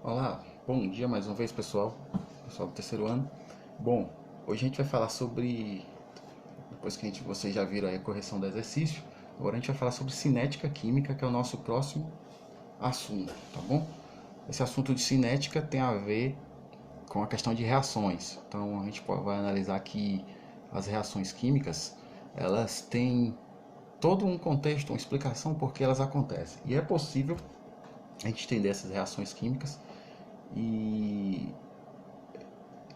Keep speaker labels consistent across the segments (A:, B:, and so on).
A: Olá, bom dia mais uma vez, pessoal do terceiro ano. Bom, hoje a gente vai falar sobre, depois que vocês já viram aí a correção do exercício, agora a gente vai falar sobre cinética química, que é o nosso próximo assunto, tá bom? Esse assunto de cinética tem a ver com a questão de reações. Então a gente vai analisar que as reações químicas, elas têm todo um contexto, uma explicação por que elas acontecem. E é possível a gente entender essas reações químicas e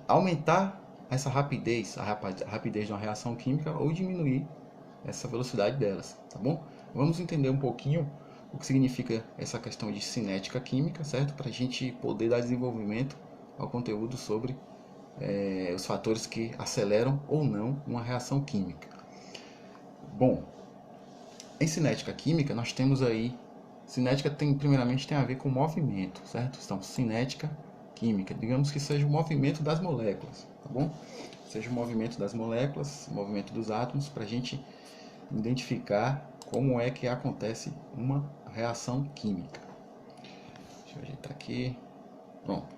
A: aumentar essa rapidez, a rapidez de uma reação química ou diminuir essa velocidade delas, tá bom? Vamos entender um pouquinho o que significa essa questão de cinética química, certo? Para a gente poder dar desenvolvimento ao conteúdo sobre os fatores que aceleram ou não uma reação química. Bom, em cinética química nós temos aí, cinética primeiramente tem a ver com movimento, certo? Então, cinética química, digamos que seja o movimento das moléculas, tá bom? Seja o movimento das moléculas, o movimento dos átomos, para a gente identificar como é que acontece uma reação química. Deixa eu ajeitar aqui. Pronto.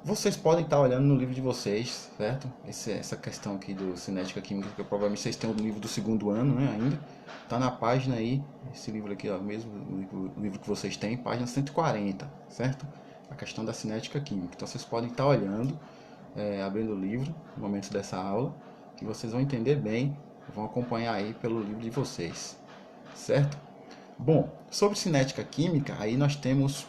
A: Vocês podem estar olhando no livro de vocês, certo? Essa questão aqui do cinética química, que provavelmente vocês têm o livro do segundo ano, né, ainda. Está na página aí, esse livro aqui, ó, mesmo o livro que vocês têm, página 140, certo? A questão da cinética química. Então vocês podem estar olhando, abrindo o livro no momento dessa aula, que vocês vão entender bem, vão acompanhar aí pelo livro de vocês, certo? Bom, sobre cinética química, aí nós temos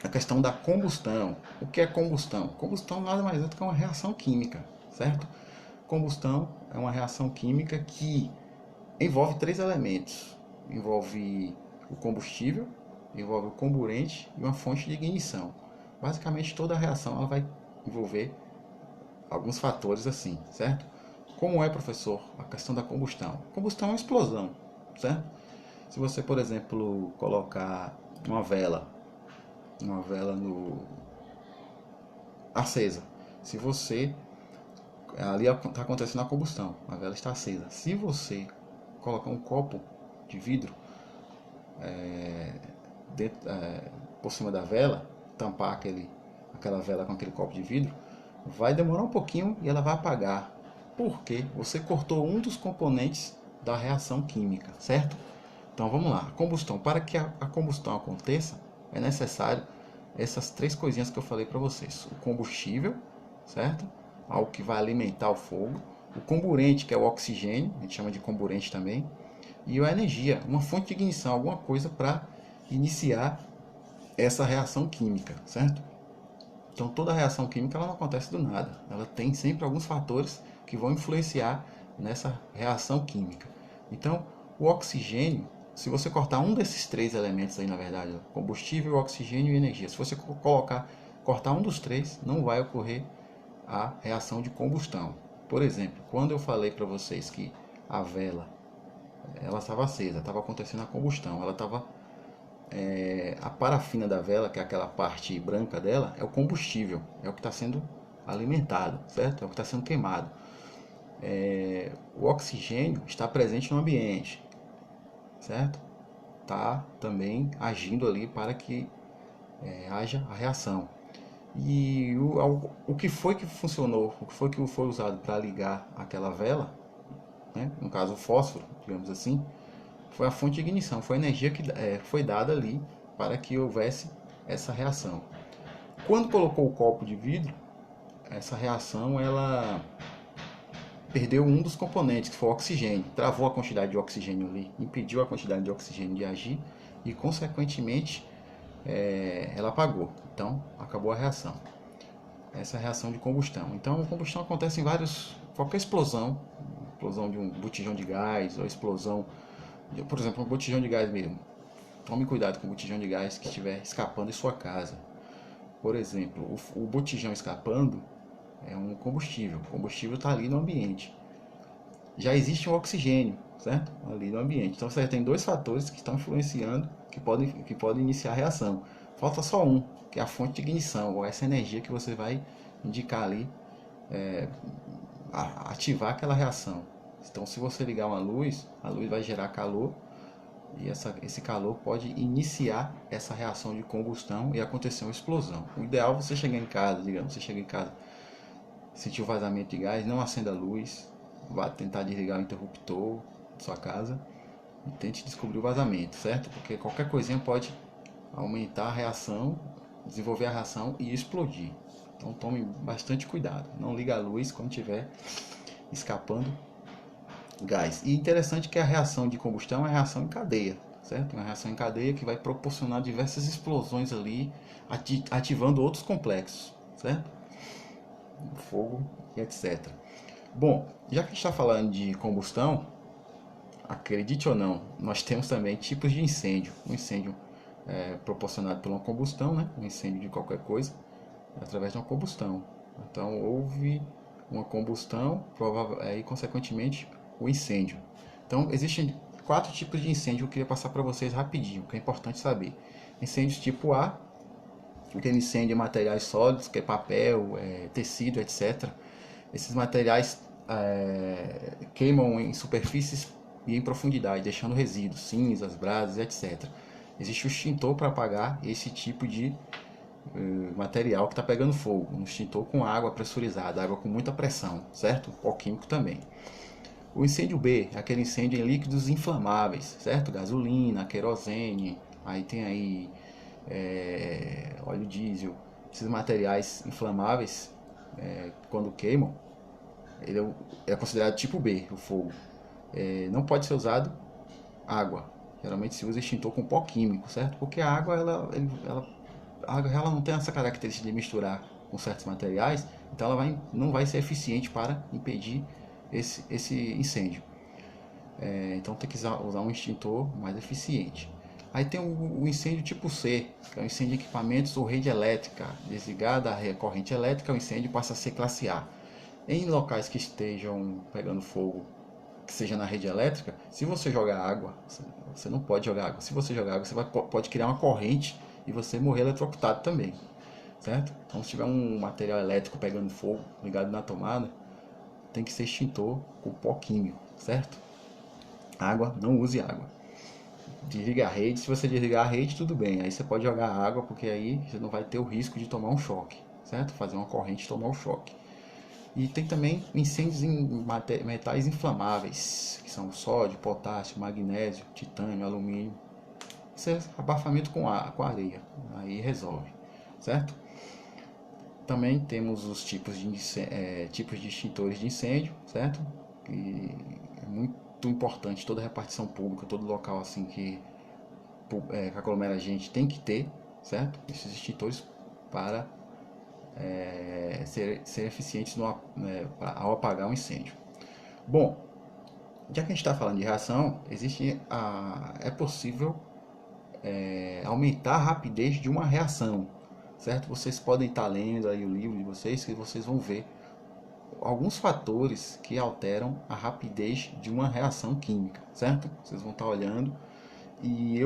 A: a questão da combustão. O que é combustão? Combustão nada mais é do que uma reação química, certo? Combustão é uma reação química que envolve três elementos. Envolve o combustível, envolve o comburente e uma fonte de ignição. Basicamente toda a reação ela vai envolver alguns fatores assim, certo? Como é, professor, a questão da combustão? Combustão é uma explosão, certo? Se você, por exemplo, colocar uma vela no acesa, se você ali está acontecendo a combustão, a vela está acesa. Se você colocar um copo de vidro dentro, por cima da vela, tampar aquela vela com aquele copo de vidro, vai demorar um pouquinho e ela vai apagar, porque você cortou um dos componentes da reação química, certo? Então vamos lá, combustão. Para que a combustão aconteça, é necessário essas três coisinhas que eu falei para vocês: o combustível, certo? Algo que vai alimentar o fogo, o comburente, que é o oxigênio, a gente chama de comburente também, e a energia, uma fonte de ignição, alguma coisa para iniciar essa reação química, certo? Então toda reação química ela não acontece do nada, ela tem sempre alguns fatores que vão influenciar nessa reação química. Então o oxigênio, se você cortar um desses três elementos aí, na verdade, combustível, oxigênio e energia, se você cortar um dos três, não vai ocorrer a reação de combustão. Por exemplo, quando eu falei para vocês que a vela ela estava acesa, estava acontecendo a combustão, ela estava a parafina da vela, que é aquela parte branca dela, é o combustível, é o que está sendo alimentado, certo? É o que está sendo queimado. O oxigênio está presente no ambiente, certo? Está também agindo ali para que haja a reação. E o que foi que funcionou, o que foi usado para ligar aquela vela, né? No caso o fósforo, digamos assim, foi a fonte de ignição, foi a energia que foi dada ali para que houvesse essa reação. Quando colocou o copo de vidro, essa reação ela perdeu um dos componentes, que foi o oxigênio, travou a quantidade de oxigênio ali, impediu a quantidade de oxigênio de agir e, consequentemente, ela apagou. Então, acabou a reação. Essa é a reação de combustão. Então, a combustão acontece em qualquer explosão, explosão de um botijão de gás, ou explosão, por exemplo, um botijão de gás mesmo. Tome cuidado com o botijão de gás que estiver escapando de sua casa. Por exemplo, o botijão escapando é um combustível. O combustível está ali no ambiente. Já existe um oxigênio, certo? Ali no ambiente. Então você tem dois fatores que estão influenciando, que podem iniciar a reação. Falta só um, que é a fonte de ignição, ou essa energia que você vai indicar ali, ativar aquela reação. Então se você ligar uma luz, a luz vai gerar calor, e esse calor pode iniciar essa reação de combustão e acontecer uma explosão. O ideal é você chegar em casa, digamos, você chega em casa, sentiu vazamento de gás, não acenda a luz, vá tentar desligar o interruptor da sua casa e tente descobrir o vazamento, certo? Porque qualquer coisinha pode aumentar a reação, desenvolver a reação e explodir. Então tome bastante cuidado, não ligue a luz quando estiver escapando gás. E interessante que a reação de combustão é a reação em cadeia, certo? Uma reação em cadeia que vai proporcionar diversas explosões ali, ativando outros complexos, certo? Fogo e etc. Bom, já que a gente está falando de combustão, acredite ou não, nós temos também tipos de incêndio. Um incêndio proporcionado por uma combustão, né? Um incêndio de qualquer coisa, através de uma combustão. Então houve uma combustão, e consequentemente o incêndio. Então existem 4 tipos de incêndio que eu queria passar para vocês rapidinho, que é importante saber. Incêndios tipo A, aquele incêndio de materiais sólidos, que é papel, tecido, etc. Esses materiais queimam em superfícies e em profundidade, deixando resíduos, cinzas, brasas, etc. Existe o extintor para apagar esse tipo de material que está pegando fogo, um extintor com água pressurizada, água com muita pressão, certo? Pó químico também. O incêndio B é aquele incêndio em líquidos inflamáveis, certo? Gasolina, querosene, aí tem aí óleo diesel, esses materiais inflamáveis, quando queimam, ele é considerado tipo B, o fogo. Não pode ser usado água. Geralmente se usa extintor com pó químico, certo? Porque a água, a água ela não tem essa característica de misturar com certos materiais, então ela não vai ser eficiente para impedir esse incêndio. Então tem que usar um extintor mais eficiente. Aí tem o incêndio tipo C, que é o incêndio de equipamentos ou rede elétrica. Desligada a corrente elétrica, o incêndio passa a ser classe A. Em locais que estejam pegando fogo, que seja na rede elétrica, se você jogar água, você não pode jogar água. Se você jogar água, você pode criar uma corrente e você morrer eletrocutado também, certo? Então se tiver um material elétrico pegando fogo ligado na tomada, tem que ser extintor com pó químico, certo? Água, não use água. Desliga a rede, se você desligar a rede, tudo bem, aí você pode jogar água, porque aí você não vai ter o risco de tomar um choque, certo? Fazer uma corrente e tomar um choque. E tem também incêndios em metais inflamáveis, que são sódio, potássio, magnésio, titânio, alumínio. Isso é abafamento com areia, aí resolve, certo? Também temos os tipos de extintores de incêndio, certo? E é muito importante toda repartição pública, todo local assim que aglomera gente tem que ter, certo? Esses extintores para ser eficientes ao apagar um incêndio. Bom, já que a gente está falando de reação, é possível aumentar a rapidez de uma reação, certo? Vocês podem estar lendo aí o livro de vocês, que vocês vão ver alguns fatores que alteram a rapidez de uma reação química, certo? Vocês vão estar olhando e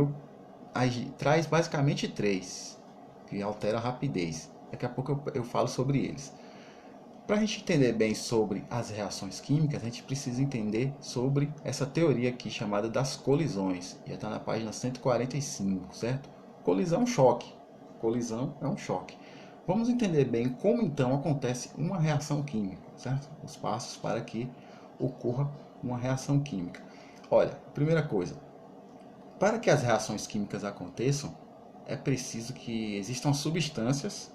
A: traz basicamente 3 que alteram a rapidez. Daqui a pouco eu falo sobre eles. Para a gente entender bem sobre as reações químicas, a gente precisa entender sobre essa teoria aqui chamada das colisões. Já está na página 145, certo? Colisão, choque. Colisão é um choque. Vamos entender bem como então acontece uma reação química, certo? Os passos para que ocorra uma reação química. Olha, primeira coisa, para que as reações químicas aconteçam, é preciso que existam substâncias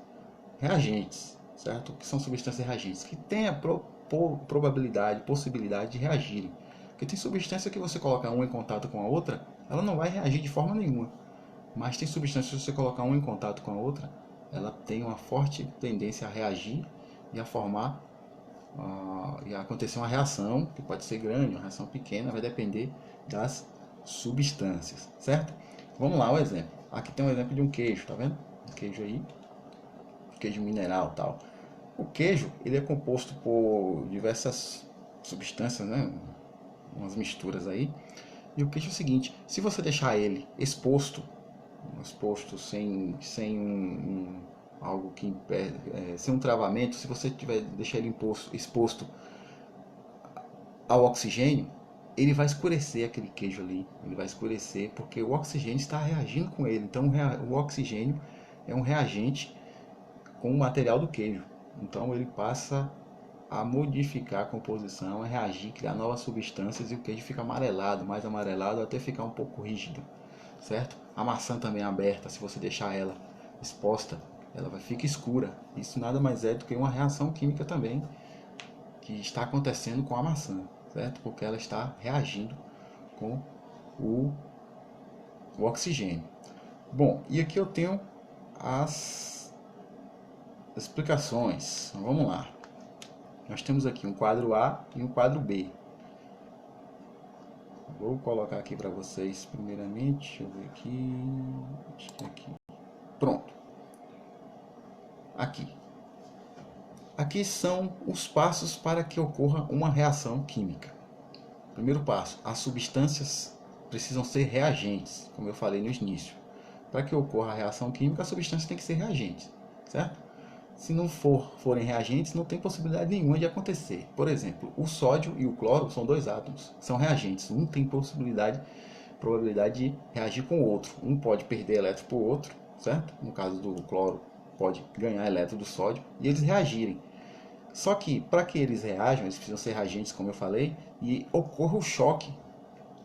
A: reagentes, certo? O que são substâncias reagentes? Que têm a probabilidade, possibilidade de reagirem. Porque tem substância que você colocar uma em contato com a outra, ela não vai reagir de forma nenhuma. Mas tem substância que você colocar uma em contato com a outra, ela tem uma forte tendência a reagir e a formar e a acontecer uma reação, que pode ser grande, uma reação pequena, vai depender das substâncias, certo? Vamos lá, o exemplo. Aqui tem um exemplo de um queijo, tá vendo? Um queijo aí, queijo mineral tal. O queijo, ele é composto por diversas substâncias, né? Umas misturas aí. E o queijo é o seguinte, se você deixar ele exposto sem algo que sem um travamento, se você deixar ele exposto ao oxigênio, ele vai escurecer aquele queijo ali, ele vai escurecer porque o oxigênio está reagindo com ele. Então o oxigênio é um reagente com o material do queijo. Então ele passa a modificar a composição, a reagir, criar novas substâncias e o queijo fica amarelado, mais amarelado até ficar um pouco rígido, certo? A maçã também é aberta, se você deixar ela exposta, ela fica escura. Isso nada mais é do que uma reação química também que está acontecendo com a maçã, certo? Porque ela está reagindo com o oxigênio. Bom, e aqui eu tenho as explicações. Vamos lá. Nós temos aqui um quadro A e um quadro B. Vou colocar aqui para vocês primeiramente. Deixa eu ver aqui. Pronto. Aqui são os passos para que ocorra uma reação química. Primeiro passo, as substâncias precisam ser reagentes, como eu falei no início. Para que ocorra a reação química, as substâncias têm que ser reagentes, certo? Se não forem reagentes, não tem possibilidade nenhuma de acontecer. Por exemplo, o sódio e o cloro são dois átomos, são reagentes. Um tem probabilidade de reagir com o outro. Um pode perder elétron para o outro, certo? No caso do cloro, pode ganhar elétron do sódio e eles reagirem. Só que para que eles reajam, eles precisam ser reagentes, como eu falei, e ocorra o choque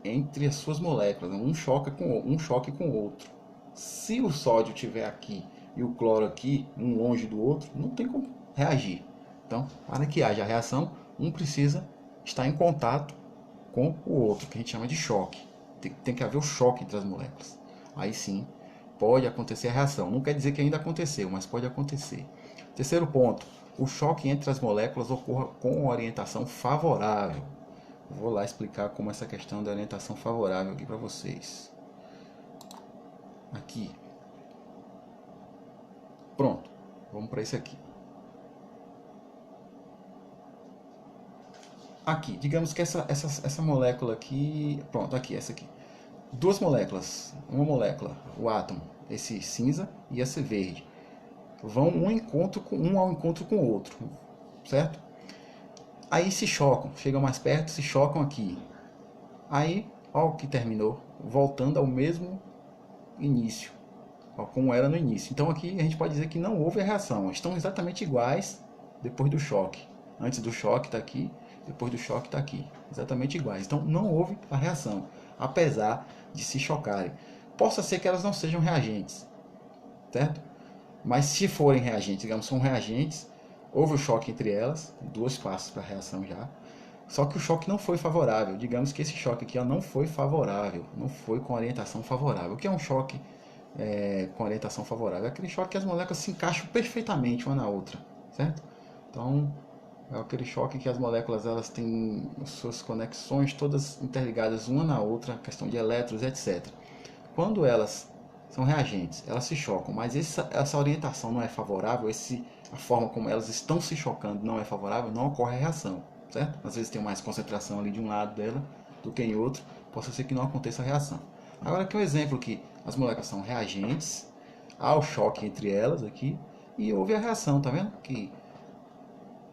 A: entre as suas moléculas, um choque com o outro. Se o sódio estiver aqui e o cloro aqui, um longe do outro, não tem como reagir. Então, para que haja a reação, um precisa estar em contato com o outro, que a gente chama de choque. Tem que haver o choque entre as moléculas. Aí sim, pode acontecer a reação. Não quer dizer que ainda aconteceu, mas pode acontecer. Terceiro ponto, o choque entre as moléculas ocorra com orientação favorável. Vou lá explicar como essa questão da orientação favorável aqui para vocês. Aqui. Pronto, vamos para esse aqui. Aqui, digamos que essa molécula aqui, pronto, aqui, essa aqui. Duas moléculas, uma molécula, o átomo, esse cinza e esse verde, vão um ao encontro com o outro, certo? Aí se chocam, chegam mais perto, se chocam aqui. Aí, ó o que terminou, voltando ao mesmo início, ó, como era no início. Então aqui a gente pode dizer que não houve a reação, estão exatamente iguais depois do choque. Antes do choque está aqui, depois do choque está aqui, exatamente iguais. Então não houve a reação, apesar de se chocarem. Possa ser que elas não sejam reagentes, certo? Mas se forem reagentes, digamos, são reagentes, houve o choque entre elas, dois passos para a reação já. Só que o choque não foi favorável. Digamos que esse choque aqui ó, não foi favorável, não foi com orientação favorável. O que é um choque com orientação favorável? É aquele choque que as moléculas se encaixam perfeitamente uma na outra, certo? Então, é aquele choque que as moléculas elas têm suas conexões todas interligadas uma na outra, questão de elétrons, etc. Quando elas são reagentes, elas se chocam, mas essa orientação não é favorável, a forma como elas estão se chocando não é favorável, não ocorre a reação, certo? Às vezes tem mais concentração ali de um lado dela do que em outro, possa ser que não aconteça a reação. Agora aqui um exemplo que as moléculas são reagentes, há o choque entre elas aqui, e houve a reação, tá vendo? Que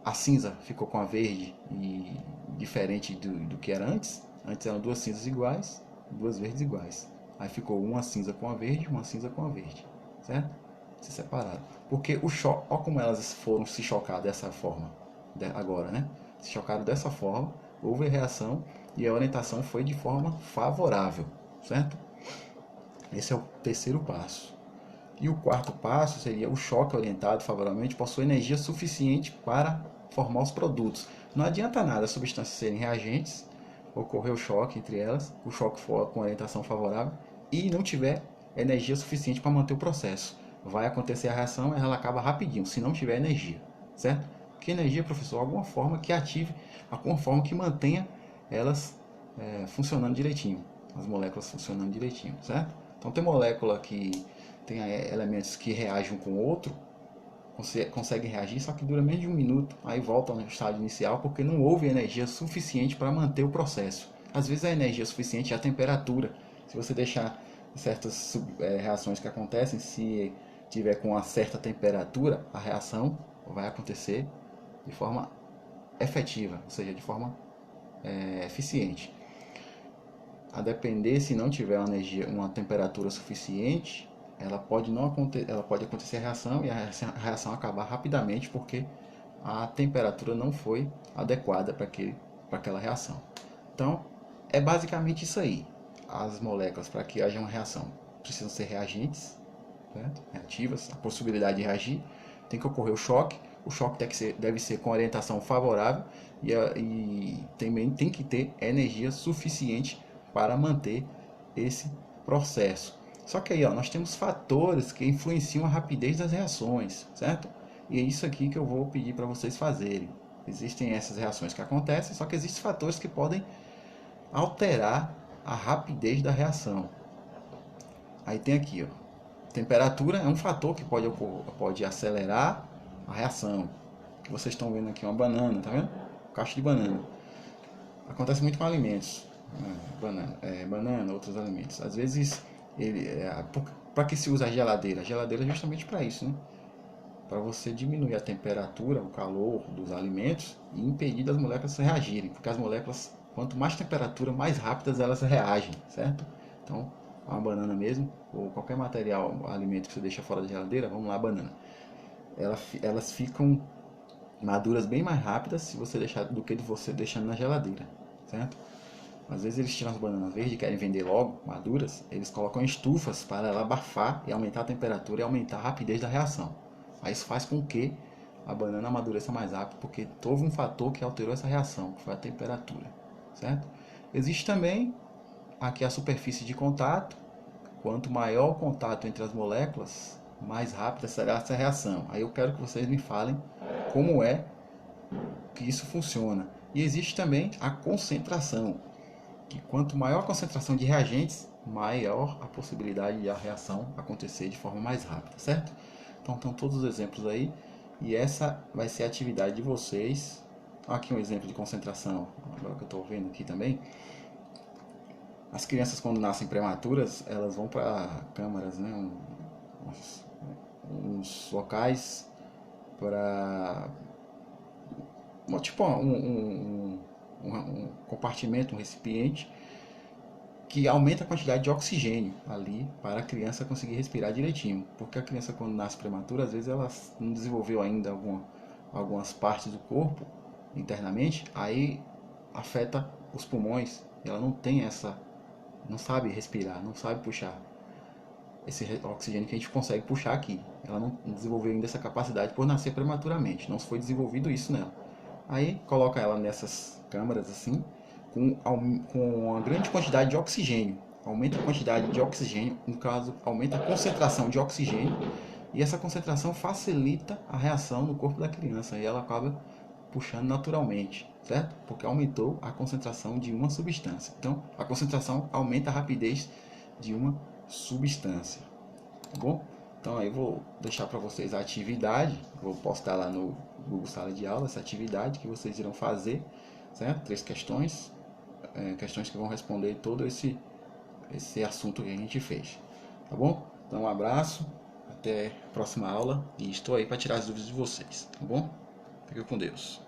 A: a cinza ficou com a verde e diferente do que era antes. Antes eram duas cinzas iguais, duas verdes iguais. Aí ficou uma cinza com a verde, uma cinza com a verde, certo? Se separaram. Porque o choque, olha como elas foram se chocar dessa forma, agora, né? Se chocaram dessa forma, houve a reação e a orientação foi de forma favorável, certo? Esse é o terceiro passo. E o quarto passo seria o choque orientado favoravelmente possui energia suficiente para formar os produtos. Não adianta nada as substâncias serem reagentes, ocorrer o choque entre elas, o choque for com orientação favorável, e não tiver energia suficiente para manter o processo. Vai acontecer a reação e ela acaba rapidinho, se não tiver energia, certo? Que energia, professor? Alguma forma que ative, alguma forma que mantenha elas funcionando direitinho, as moléculas funcionando direitinho, certo? Então tem molécula que tem elementos que reagem um com o outro, conseguem reagir, só que dura menos de um minuto, aí volta ao estado inicial porque não houve energia suficiente para manter o processo. Às vezes a energia suficiente é a temperatura. Se você deixar certas reações que acontecem, se tiver com uma certa temperatura, a reação vai acontecer de forma efetiva, ou seja, de forma eficiente. a depender, se não tiver uma temperatura suficiente, ela pode acontecer a reação e a reação acabar rapidamente porque a temperatura não foi adequada para aquela reação. Então, é basicamente isso aí. As moléculas, para que haja uma reação, precisam ser reagentes, certo? Reativas, a possibilidade de reagir, tem que ocorrer o choque deve ser com orientação favorável e também tem que ter energia suficiente para manter esse processo. Só que aí nós temos fatores que influenciam a rapidez das reações, certo? E é isso aqui que eu vou pedir para vocês fazerem. Existem essas reações que acontecem, só que existem fatores que podem alterar a rapidez da reação. Aí tem aqui, temperatura é um fator que pode acelerar a reação. Que vocês estão vendo aqui, uma banana, tá vendo? Caixa de banana. Acontece muito com alimentos, banana, outros alimentos. Às vezes, para que se usa a geladeira? A geladeira é justamente para isso, né? Para você diminuir a temperatura, o calor dos alimentos e impedir das moléculas reagirem, porque as moléculas, quanto mais temperatura, mais rápidas elas reagem, certo? Então, uma banana mesmo, ou qualquer material, alimento que você deixa fora da geladeira, vamos lá, a banana. Elas ficam maduras bem mais rápidas se você deixar do que você deixando na geladeira, certo? Às vezes eles tiram as bananas verdes e querem vender logo, maduras, eles colocam estufas para ela abafar e aumentar a temperatura e aumentar a rapidez da reação. Aí isso faz com que a banana amadureça mais rápido, porque houve um fator que alterou essa reação, que foi a temperatura, certo? Existe também aqui a superfície de contato. Quanto maior o contato entre as moléculas, mais rápida será essa reação. Aí eu quero que vocês me falem como é que isso funciona. E existe também a concentração, que quanto maior a concentração de reagentes, maior a possibilidade de a reação acontecer de forma mais rápida, certo? Então estão todos os exemplos aí, e essa vai ser a atividade de vocês. Aqui um exemplo de concentração, agora que eu estou vendo aqui também. As crianças, quando nascem prematuras, elas vão para câmaras, né? Uns locais para tipo um compartimento, um recipiente que aumenta a quantidade de oxigênio ali para a criança conseguir respirar direitinho, porque a criança, quando nasce prematura, às vezes ela não desenvolveu ainda algumas partes do corpo internamente, aí afeta os pulmões, ela não sabe respirar, não sabe puxar esse oxigênio que a gente consegue puxar aqui. Ela não desenvolveu ainda essa capacidade por nascer prematuramente, não foi desenvolvido isso nela. Aí coloca ela nessas câmaras assim, com uma grande quantidade de oxigênio. Aumenta a quantidade de oxigênio, no caso, aumenta a concentração de oxigênio, e essa concentração facilita a reação no corpo da criança, e ela acaba puxando naturalmente, certo? Porque aumentou a concentração de uma substância. Então, a concentração aumenta a rapidez de uma substância, tá bom? Então aí vou deixar para vocês a atividade, vou postar lá no Google Sala de Aula essa atividade que vocês irão fazer, certo? 3 questões, questões que vão responder todo esse assunto que a gente fez, tá bom? Então um abraço, até a próxima aula e estou aí para tirar as dúvidas de vocês, tá bom? Fique com Deus.